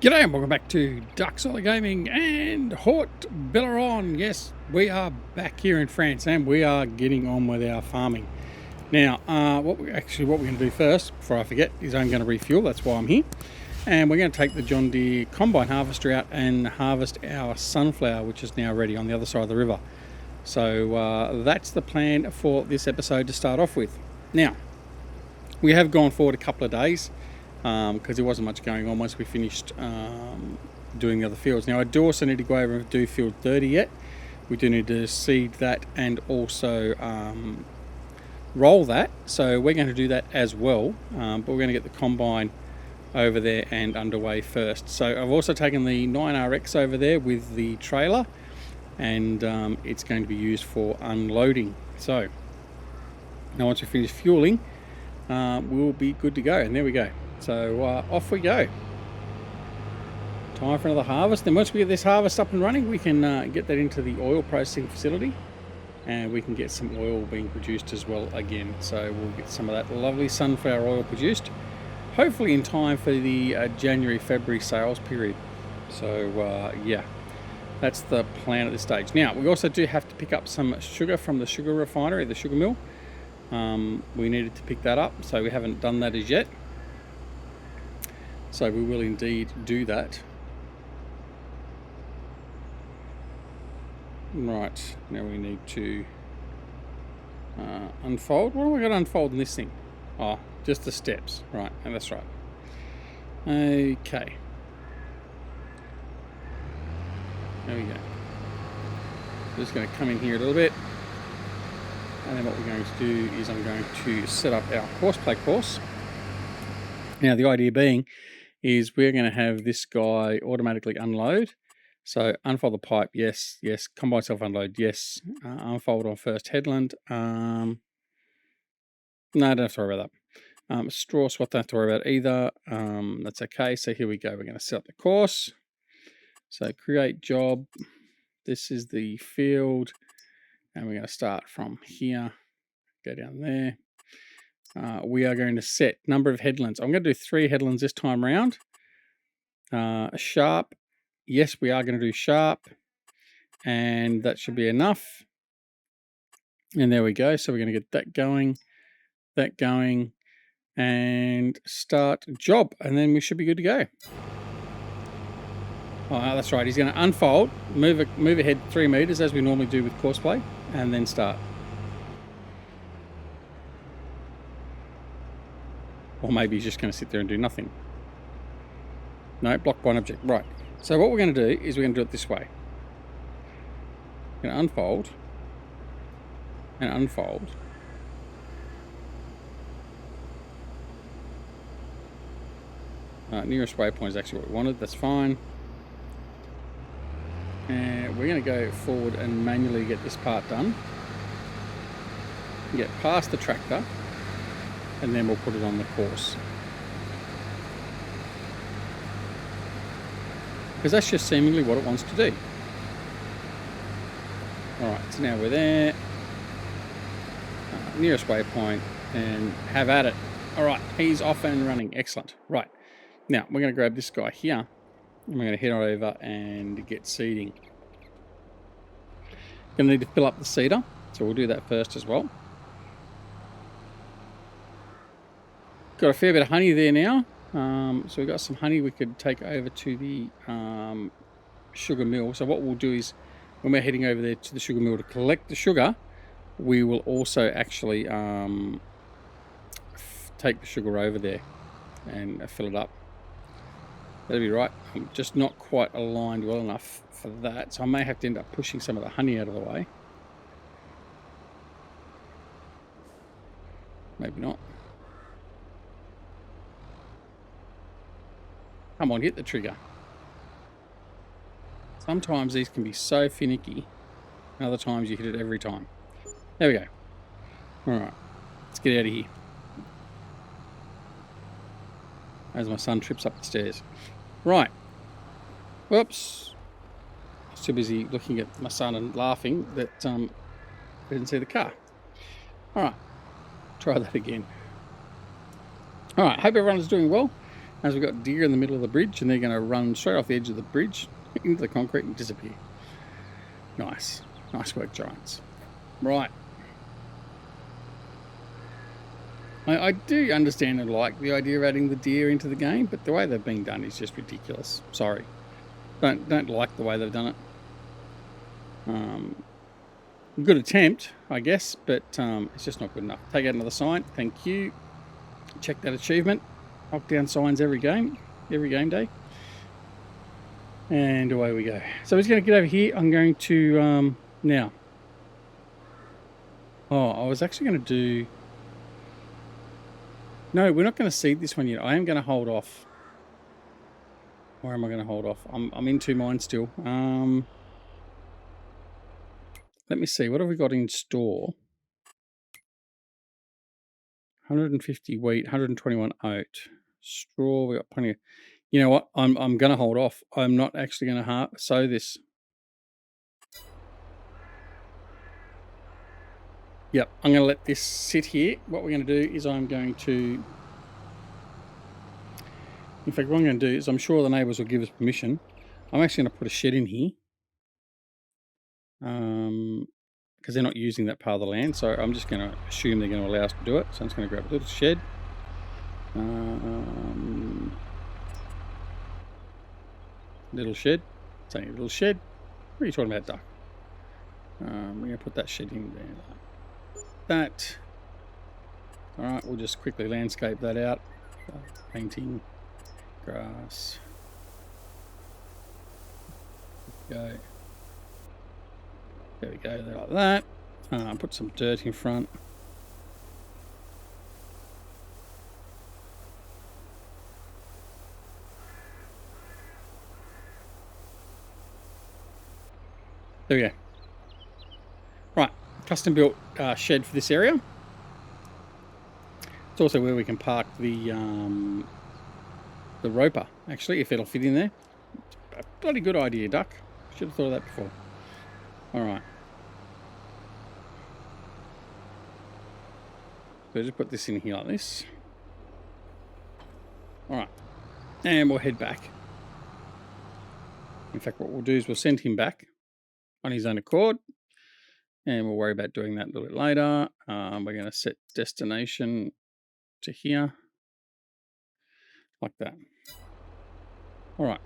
G'day and welcome back to Duck Solid Gaming and Haut-Beyleron. Yes, we are back here in France and we are getting on with our farming. Now, what we're going to do first, before I forget, is I'm going to refuel. That's why I'm here. And we're going to take the John Deere combine harvester out and harvest our sunflower, which is now ready on the other side of the river. So that's the plan for this episode to start off with. Now, we have gone forward a couple of days, because there wasn't much going on once we finished doing the other fields. Now I do also need to go over and do field 30 yet. We do need to seed that and also roll that, so we're going to do that as well, but we're going to get the combine over there and underway first. So I've also taken the 9RX over there with the trailer, and it's going to be used for unloading. So now once we finish fueling, we'll be good to go, and there we go. So off we go. Time for another harvest. Then once we get this harvest up and running, we can get that into the oil processing facility, and we can get some oil being produced as well again. So we'll get some of that lovely sunflower oil produced, hopefully in time for the January-February sales period. So yeah, that's the plan at this stage. Now we also do have to pick up some sugar from the sugar refinery, the sugar mill. We needed to pick that up, so we haven't done that as yet. So we will indeed do that. Right, now we need to unfold. What are we going to unfold in this thing? Oh, just the steps. Right, and that's right. Okay. There we go. Just going to come in here a little bit. And then what we're going to do is I'm going to set up our horseplay course. Now the idea being is we're going to have this guy automatically unload. So unfold the pipe, yes, yes. Combine self unload, yes. Unfold on first headland. No, I don't have to worry about that. Straw swap, don't have to worry about either. That's okay. So here we go. We're going to set up the course. So create job. This is the field. And we're going to start from here. Go down there. We are going to set number of headlands. I'm going to do 3 headlands this time round. Sharp. Yes, we are going to do sharp. And that should be enough. And there we go. So we're going to get that going, and start job. And then we should be good to go. Oh, that's right. He's going to unfold, move ahead 3 meters as we normally do with courseplay, and then start. Or maybe he's just going to sit there and do nothing. No, block by an object. Right. So what we're going to do is we're going to do it this way. We're going to unfold and unfold. Nearest waypoint is actually what we wanted. That's fine. And we're going to go forward and manually get this part done. Get past the tractor, and then we'll put it on the course. Because that's just seemingly what it wants to do. Alright, so now we're there. Nearest waypoint, and have at it. Alright, he's off and running. Excellent. Right, now we're going to grab this guy here, and we're going to head on over and get seeding. Going to need to fill up the seeder, so we'll do that first as well. Got a fair bit of honey there now, so we've got some honey we could take over to the sugar mill. So what we'll do is, when we're heading over there to the sugar mill to collect the sugar, we will also actually take the sugar over there and fill it up. That'll be right. I'm just not quite aligned well enough for that, so I may have to end up pushing some of the honey out of the way. Maybe not. Come on, hit the trigger. Sometimes these can be so finicky, and other times you hit it every time. There we go. Alright, let's get out of here. As my son trips up the stairs. Right. Whoops. I was too busy looking at my son and laughing that I didn't see the car. Alright, try that again. Alright, hope everyone's doing well. as we've got deer in the middle of the bridge, and they're going to run straight off the edge of the bridge into the concrete and disappear. Nice. Nice work, Giants. Right. I do understand and like the idea of adding the deer into the game, but the way they've been done is just ridiculous. Sorry. Don't like the way they've done it. Good attempt, I guess, but it's just not good enough. Take out another sign. Thank you. Check that achievement. Knock down signs every game day. And away we go. So we're just going to get over here. I'm going to, now. Oh, I was actually going to do... No, we're not going to seed this one yet. I am going to hold off. Or am I going to hold off? I'm in two minds still. Let me see. What have we got in store? 150 wheat, 121 oat. Straw, we got plenty of... You know what? I'm going to hold off. I'm not actually going to sow this. Yep, I'm going to let this sit here. What we're going to do is I'm going to... In fact, what I'm going to do is I'm sure the neighbours will give us permission. I'm actually going to put a shed in here. Because they're not using that part of the land. So I'm just going to assume they're going to allow us to do it. So I'm just going to grab a little shed. Little shed. It's only a little shed. What are you talking about, duck? We're going to put that shed in there. That. Alright, we'll just quickly landscape that out. Painting. Grass. Go. There we go, there like that. Put some dirt in front. There we go. Right, custom built shed for this area. It's also where we can park the roper, actually, if it'll fit in there. It's a bloody good idea, Duck. Should have thought of that before. Alright. So just put this in here like this. Alright. And we'll head back. In fact, what we'll do is we'll send him back on his own accord. And we'll worry about doing that a little bit later. We're going to set destination to here. Like that. Alright.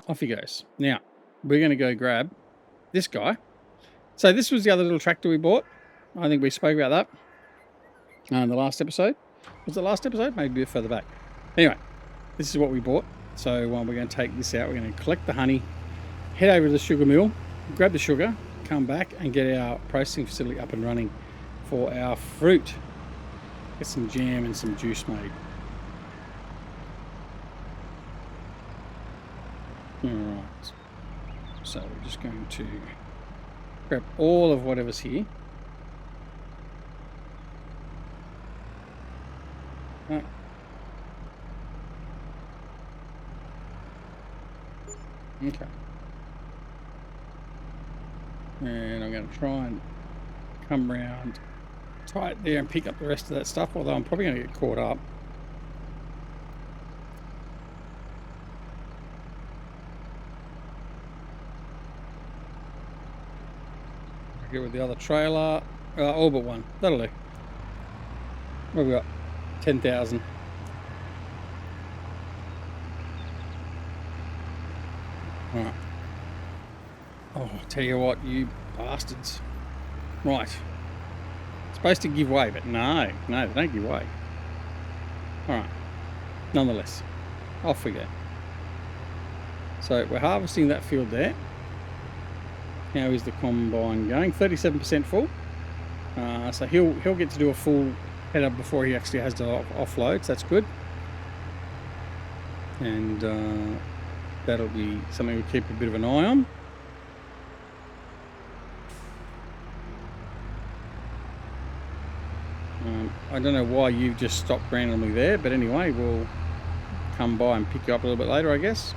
Off he goes. Now, we're going to go grab this guy. So this was the other little tractor we bought. I think we spoke about that in the last episode. Was it the last episode? Maybe a bit further back. Anyway, this is what we bought. So we're going to take this out. We're going to collect the honey, head over to the sugar mill, grab the sugar, come back and get our processing facility up and running for our fruit. Get some jam and some juice made. Alright. So we're just going to grab all of whatever's here. Right. Okay. And I'm going to try and come round tight there and pick up the rest of that stuff, although I'm probably going to get caught up. Get with the other trailer. All but one. That'll do. What have we got? 10,000. Alright. Oh, tell you what, you bastards. Right. It's supposed to give way, but no, they don't give way. Alright. Nonetheless, off we go. So we're harvesting that field there. How is the combine going? 37% full. So he'll get to do a full header before he actually has to offload, so that's good. And that'll be something we keep a bit of an eye on. I don't know why you've just stopped randomly there, but anyway, we'll come by and pick you up a little bit later, I guess.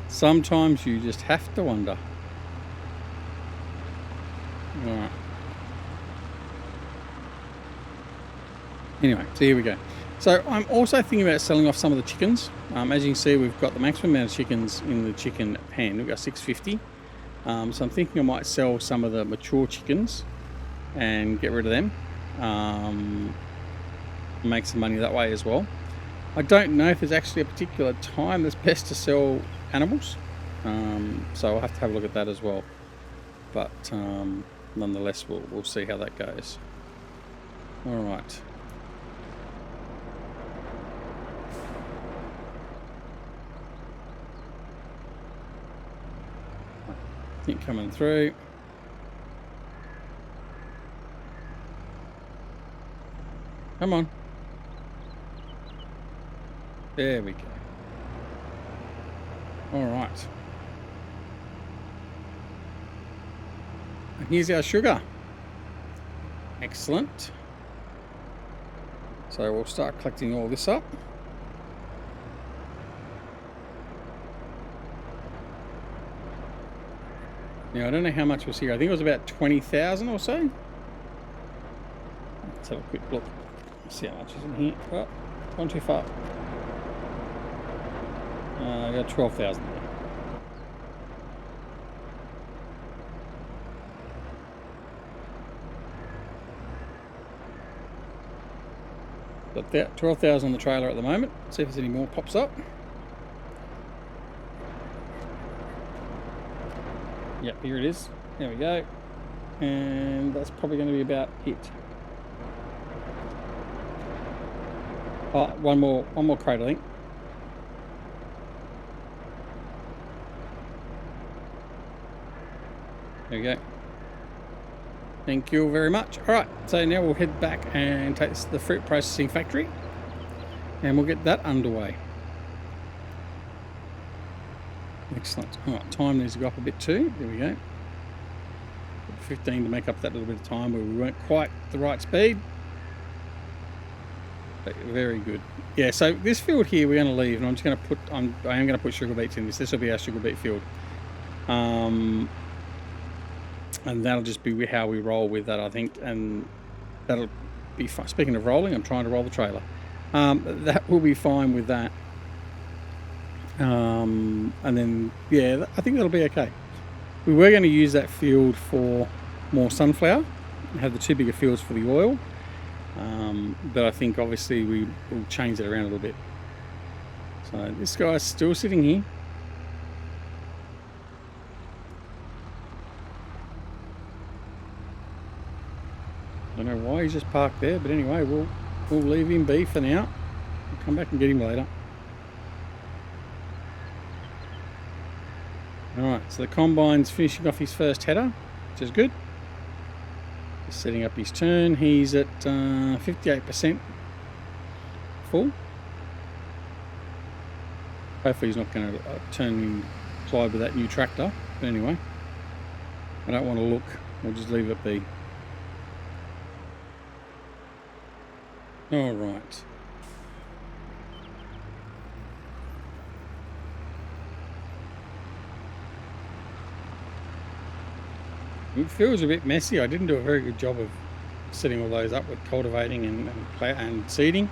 Sometimes you just have to wonder. Alright. Anyway, so here we go. So I'm also thinking about selling off some of the chickens. As you can see, we've got the maximum amount of chickens in the chicken pen. We've got 650. So I'm thinking I might sell some of the mature chickens and get rid of them. Make some money that way as well. I don't know if there's actually a particular time that's best to sell animals. So I'll have to have a look at that as well. But nonetheless, we'll see how that goes. All right. Keep coming through. Come on. There we go. All right. And here's our sugar. Excellent. So we'll start collecting all this up. Now, I don't know how much was here. I think it was about 20,000 or so. Let's have a quick look. See how much is in here. Oh, gone too far. I got 12,000 there. Got that 12,000 on the trailer at the moment. See if there's any more pops up. Yep, here it is. There we go. And that's probably going to be about it. Oh, one more crate, I think. There we go. Thank you very much. All right, so now we'll head back and take this to the fruit processing factory, and we'll get that underway. Excellent. All right, time needs to go up a bit too. There we go. 15 to make up that little bit of time where we weren't quite the right speed. But very good. Yeah, so this field here we're going to leave, and I'm just going to put, I am going to put sugar beets in this. This will be our sugar beet field. And that'll just be how we roll with that, I think. And that'll be fine. Speaking of rolling, I'm trying to roll the trailer. That will be fine with that. And then, yeah, I think that'll be okay. We were going to use that field for more sunflower, have the two bigger fields for the oil. But I think obviously we will change it around a little bit. So this guy's still sitting here. I don't know why he's just parked there, but anyway, we'll leave him be for now. We'll come back and get him later. Alright, so the combine's finishing off his first header, which is good. Just setting up his turn. He's at 58% full. Hopefully he's not going to turn inside with that new tractor. But anyway, I don't want to look. We'll just leave it be. Alright. It feels a bit messy. I didn't do a very good job of setting all those up with cultivating and seeding,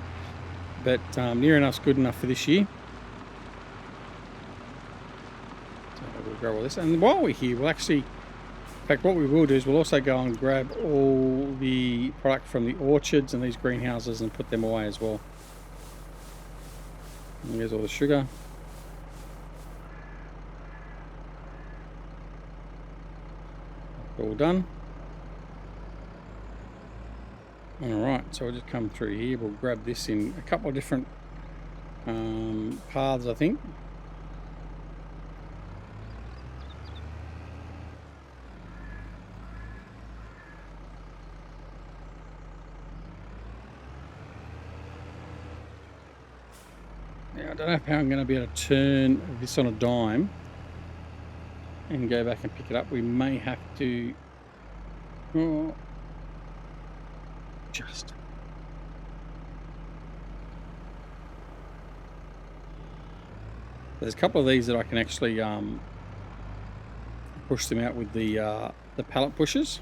but near enough's good enough for this year. So we'll grab all this, and while we're here, we'll actually, in fact, what we will do is we'll also go and grab all the product from the orchards and these greenhouses and put them away as well. And there's all the sugar. All done. Alright, so we'll just come through here. We'll grab this in a couple of different paths, I think. Now, I don't know how I'm going to be able to turn this on a dime and go back and pick it up. We may have to just there's a couple of these that I can actually push them out with the pallet pushers.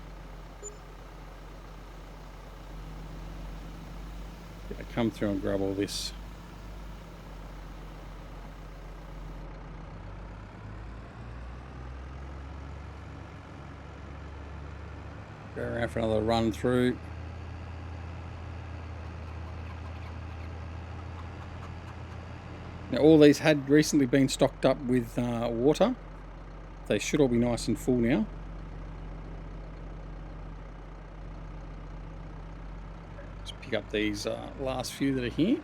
come through and grab all this. Go around for another run through. Now all these had recently been stocked up with water. They should all be nice and full now. Just pick up these last few that are here.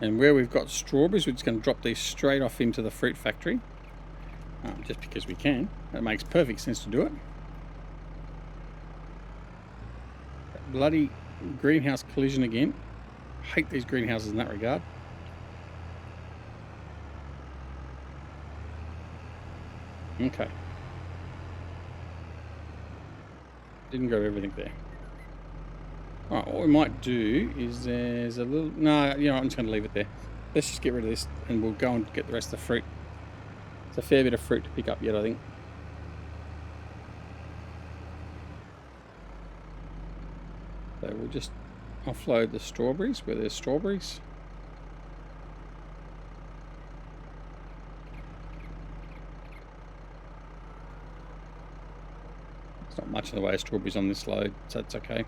And where we've got strawberries, we're just going to drop these straight off into the fruit factory. Just because we can. That makes perfect sense to do it. That bloody greenhouse collision again. Hate these greenhouses in that regard. Okay. Didn't grab everything there. Alright, what we might do is there's a little... No, you know, I'm just going to leave it there. Let's just get rid of this and we'll go and get the rest of the fruit. It's a fair bit of fruit to pick up yet, I think. So we'll just offload the strawberries where there's strawberries. There's not much in the way of strawberries on this load, so that's okay.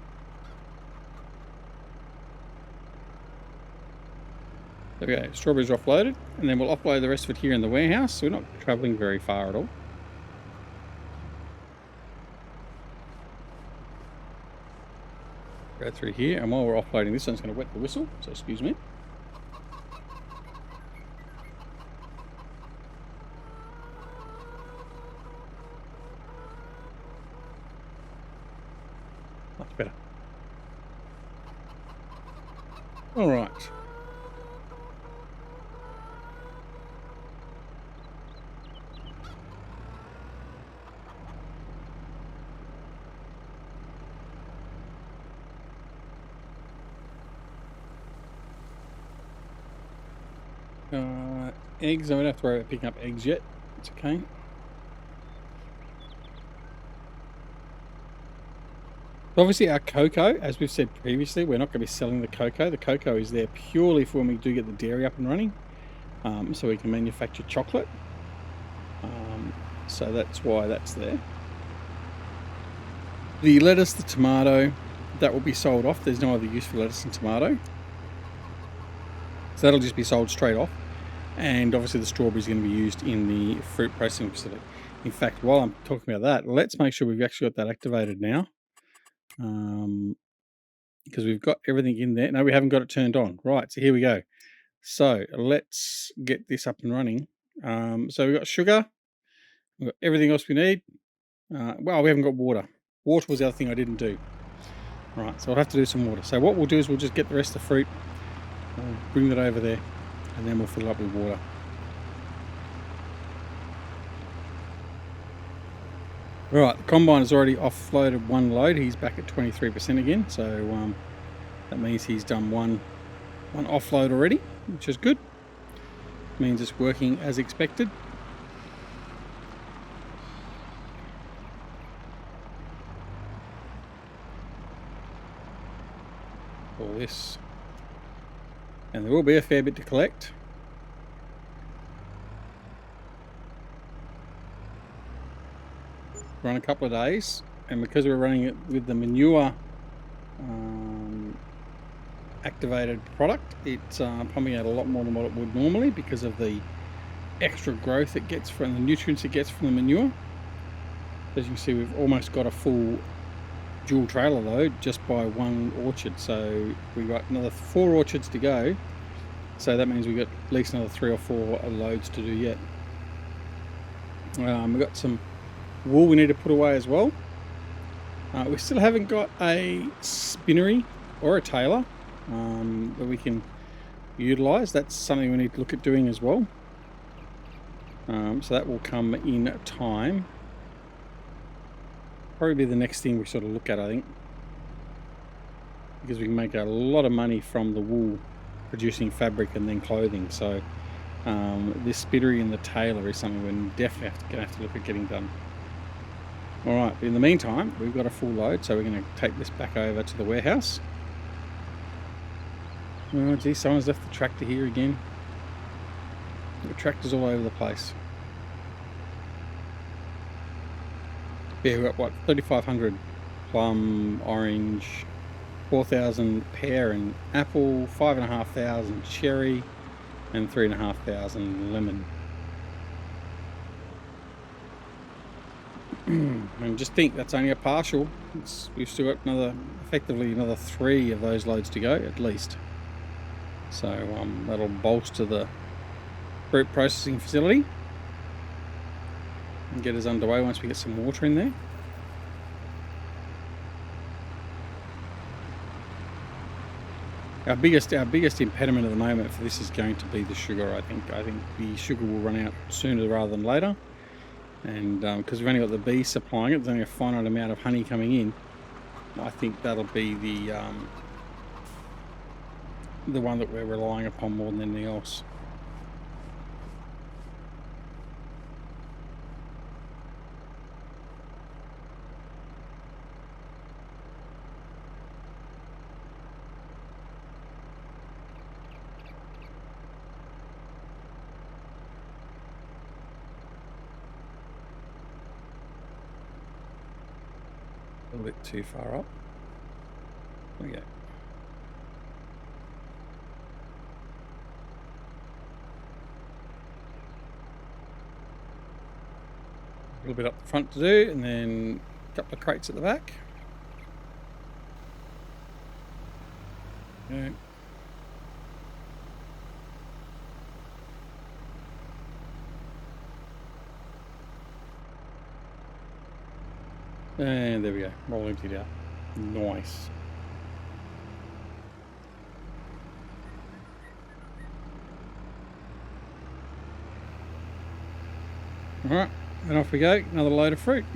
There we go, strawberries are offloaded, and then we'll offload the rest of it here in the warehouse, so we're not travelling very far at all. Go through here, and while we're offloading this, I'm just going to wet the whistle, so excuse me. Much better. All right. Eggs, I don't have to worry about picking up eggs yet. It's okay. Obviously our cocoa, as we've said previously, we're not going to be selling the cocoa. The cocoa is there purely for when we do get the dairy up and running. So we can manufacture chocolate. So that's why that's there. The lettuce, the tomato, that will be sold off. There's no other use for lettuce and tomato. So that'll just be sold straight off. And obviously the strawberry is going to be used in the fruit processing facility. In fact, while I'm talking about that, let's make sure we've actually got that activated now. Because we've got everything in there. No, we haven't got it turned on. Right, so here we go. So let's get this up and running. So we've got sugar. We've got everything else we need. Well, we haven't got water. Water was the other thing I didn't do. Right, so I'll have to do some water. So what we'll do is we'll just get the rest of the fruit. Bring that over there. And then we'll fill it up with water. Right, the combine has already offloaded one load. He's back at 23% again. So that means he's done one offload already, which is good. Means it's working as expected. All this. And there will be a fair bit to collect. Run a couple of days, and because we're running it with the manure activated product, it's pumping out a lot more than what it would normally because of the extra growth it gets from the nutrients it gets from the manure. As you can see, we've almost got a full dual trailer load just by one orchard, so we've got another 4 orchards to go, so that means we've got at least another 3 or 4 loads to do yet. We've got some wool we need to put away as well. We still haven't got a spinnery or a tailor that we can utilise. That's something we need to look at doing as well. So that will come in time. Probably be the next thing we sort of look at, I think, because we can make a lot of money from the wool producing fabric and then clothing. So this spinnery and the tailor is something we're definitely going to have to look at getting done. Alright, in the meantime, we've got a full load, so we're going to take this back over to the warehouse. Oh gee, someone's left the tractor here again. The tractor's all over the place. Yeah, we've got what, 3,500 plum, orange, 4,000 pear and apple, 5,500 cherry, and 3,500 lemon. And just think that's only a partial. We've still got effectively another 3 of those loads to go at least. So that'll bolster the fruit processing facility and get us underway once we get some water in there. Our biggest impediment at the moment for this is going to be the sugar. I think the sugar will run out sooner rather than later, and because we've only got the bees supplying it, there's only a finite amount of honey coming in. I think that'll be the one that we're relying upon more than anything else. A little bit too far up. There we go. A little bit up the front to do, and then a couple of crates at the back. Okay. And there we go, all emptied out. Nice. Alright, and off we go, another load of fruit.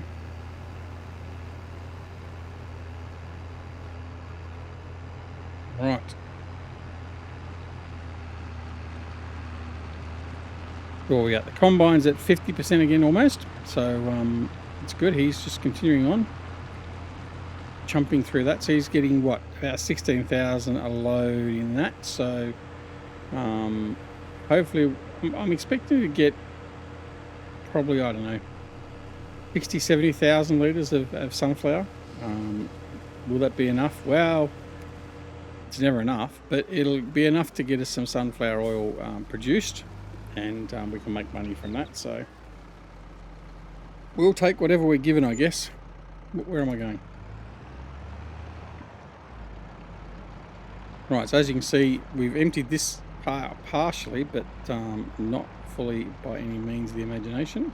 Right. Well, we got the combine's at 50% again almost, so it's good. He's just continuing on, chumping through that. So he's getting what, about 16,000 a load in that. So hopefully, I'm expecting to get probably, I don't know, 60, 70,000 litres of sunflower. Will that be enough? Well, it's never enough, but it'll be enough to get us some sunflower oil produced, and we can make money from that. So we'll take whatever we're given, I guess. Where am I going? Right, so as you can see, we've emptied this part partially, but not fully by any means of the imagination.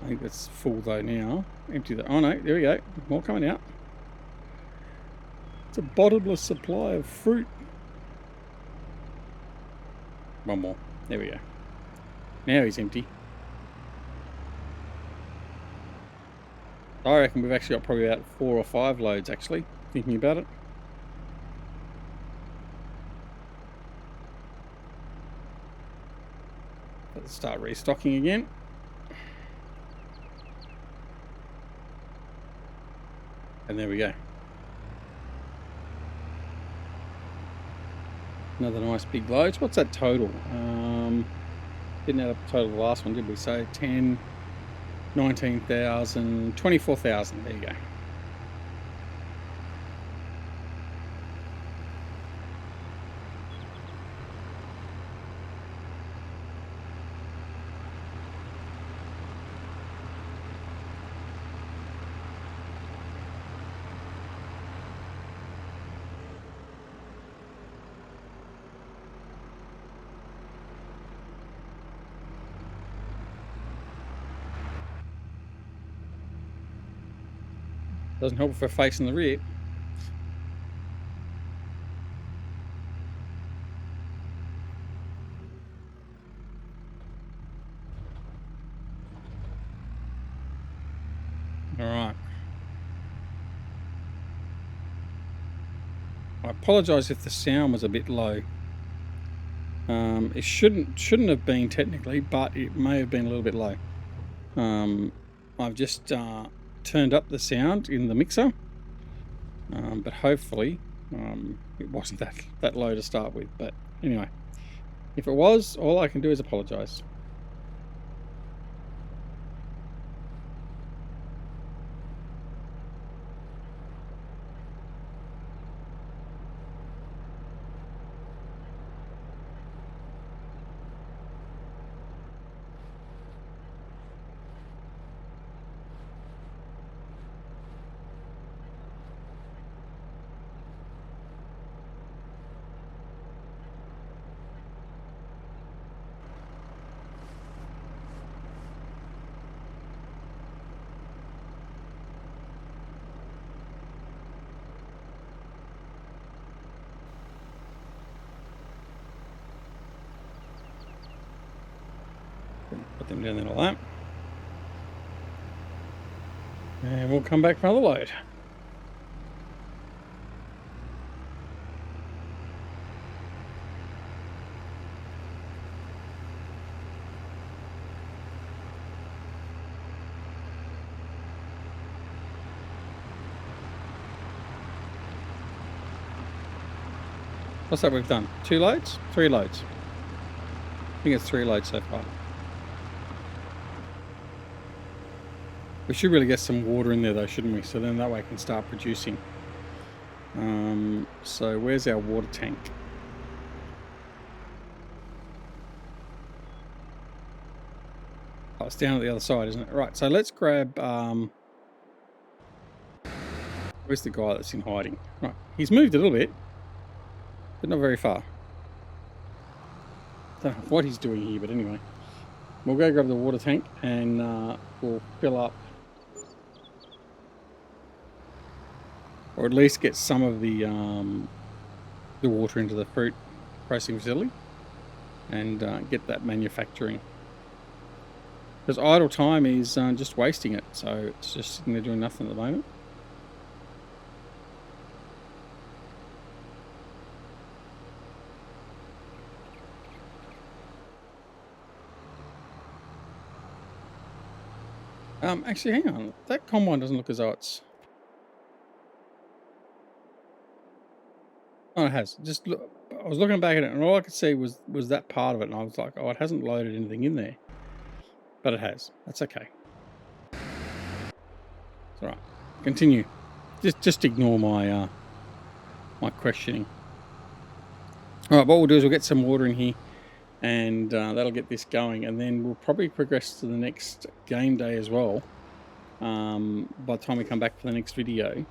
I think that's full though now. Empty that. Oh no, there we go. More coming out. It's a bottomless supply of fruit. One more. There we go. Now he's empty. I reckon we've actually got probably about 4 or 5 loads actually, thinking about it. Let's start restocking again. And there we go. Another nice big load. So what's that total? Didn't add up the total of the last one, did we? So 10, 19,000, 24,000. There you go. Doesn't help if we're facing the rear. All right. I apologise if the sound was a bit low. It shouldn't have been technically, but it may have been a little bit low. I've just turned up the sound in the mixer, but hopefully it wasn't that low to start with. But anyway, if it was, all I can do is apologise. Put them down there like that. And we'll come back for another load. What's that we've done? 2 loads? 3 loads. I think it's 3 loads so far. We should really get some water in there though, shouldn't we? So then that way I can start producing. So where's our water tank? Oh, it's down at the other side, isn't it? Right, so let's grab... where's the guy that's in hiding? Right, he's moved a little bit, but not very far. Don't know what he's doing here, but anyway. We'll go grab the water tank and we'll fill up, or at least get some of the water into the fruit processing facility and get that manufacturing. Because idle time is just wasting it, so it's just sitting there doing nothing at the moment. Actually, hang on. That combine doesn't look as though it's... Oh, it has. Just look, I was looking back at it, and all I could see was that part of it, and I was like, oh, it hasn't loaded anything in there. But it has. That's okay. It's all right. Continue. Just ignore my my questioning. All right. What we'll do is we'll get some water in here, and that'll get this going, and then we'll probably progress to the next game day as well. By the time we come back for the next video,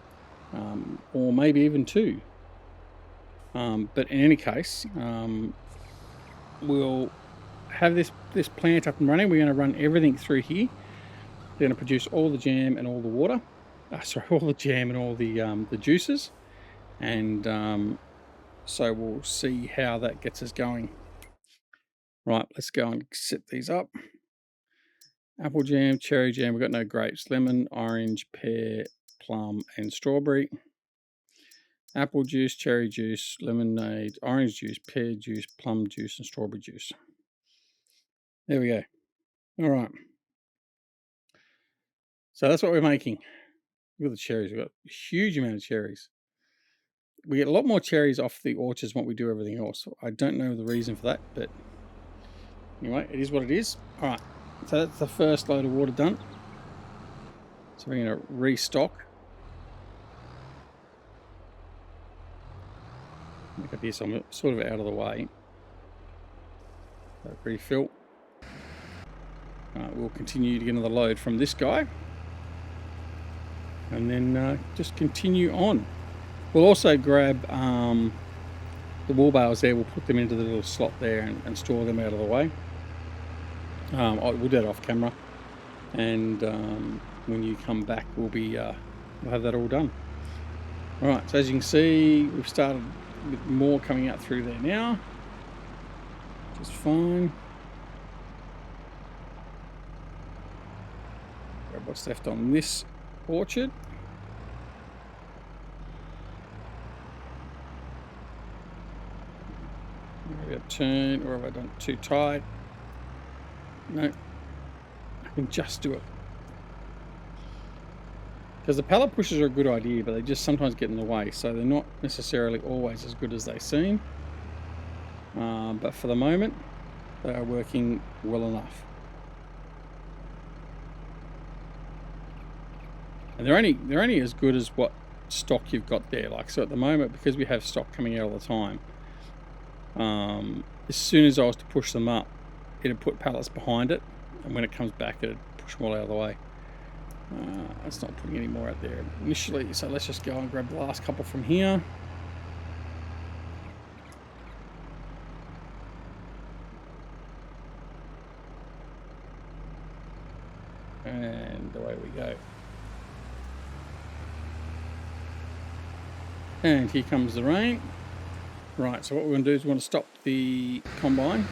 or maybe even 2. But in any case, we'll have this plant up and running. We're going to run everything through here. We're going to produce all the jam and all the water. Sorry, all the jam and all the juices. And so we'll see how that gets us going. Right, let's go and set these up. Apple jam, cherry jam. We've got no grapes. Lemon, orange, pear, plum, and strawberry. Apple juice, cherry juice, lemonade, orange juice, pear juice, plum juice, and strawberry juice. There we go. All right. So that's what we're making. Look at the cherries. We've got a huge amount of cherries. We get a lot more cherries off the orchards than what we do everything else. I don't know the reason for that, but anyway, it is what it is. All right. So that's the first load of water done. So we're going to restock. Look at this, I'm sort of out of the way. So refill. We'll continue to get another load from this guy. And then just continue on. We'll also grab the wool bales there. We'll put them into the little slot there and store them out of the way. We'll do that off camera. And when you come back, we'll have that all done. All right, so as you can see, we've started with more coming out through there now. Just fine. Grab what's left on this orchard. Maybe I've turned, or have I done it too tight? No, I can just do it. because the pallet pushers are a good idea, but they just sometimes get in the way, so they're not necessarily always as good as they seem. But for the moment, they are working well enough. And they're only as good as what stock you've got there. Like, so at the moment, because we have stock coming out all the time, as soon as I was to push them up, it'd put pallets behind it, and when it comes back, it'd push them all out of the way. It's not putting any more out there initially, so let's just go and grab the last couple from here. And away we go. And here comes the rain. Right, so what we're going to do is we want to stop the combine.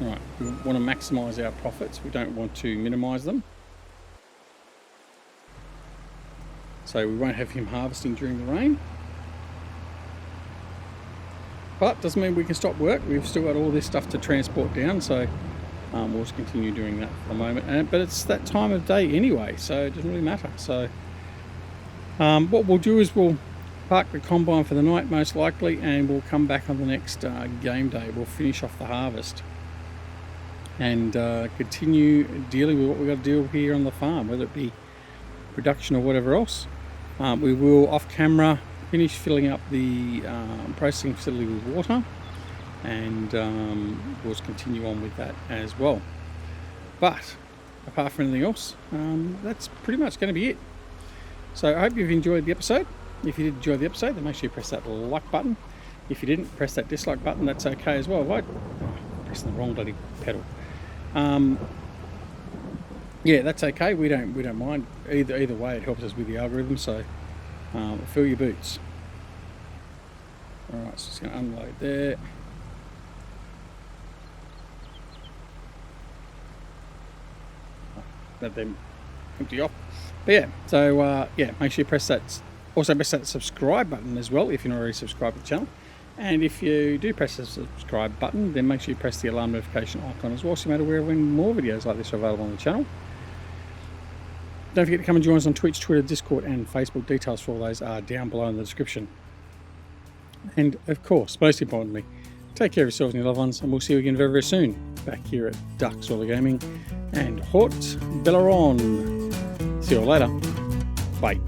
Right, we want to maximise our profits. We don't want to minimise them. So we won't have him harvesting during the rain. But doesn't mean we can stop work. We've still got all this stuff to transport down, so we'll just continue doing that for the moment. But it's that time of day anyway, so it doesn't really matter. So what we'll do is we'll park the combine for the night most likely, and we'll come back on the next game day. We'll finish off the harvest and continue dealing with what we've got to deal with here on the farm, whether it be production or whatever else. We will off camera finish filling up the processing facility with water, and we'll just continue on with that as well. But apart from anything else, that's pretty much going to be it. So I hope you've enjoyed the episode. If you did enjoy the episode, then make sure you press that like button. If you didn't, press that dislike button. That's okay as well. Right? Pressing the wrong bloody pedal. Yeah, that's okay. We don't mind either way. It helps us with the algorithm. So fill your boots. All right, so just going to unload there. Let them empty off. But yeah, so yeah, make sure you press that. Also press that subscribe button as well if you're not already subscribed to the channel. And if you do press the subscribe button, then make sure you press the alarm notification icon as well, so you may be aware when more videos like this are available on the channel. Don't forget to come and join us on Twitch, Twitter, Discord, and Facebook. Details for all those are down below in the description. And of course, most importantly, take care of yourselves and your loved ones, and we'll see you again very, very soon back here at Duck Solar Gaming and Haut-Beyleron. See you all later. Bye.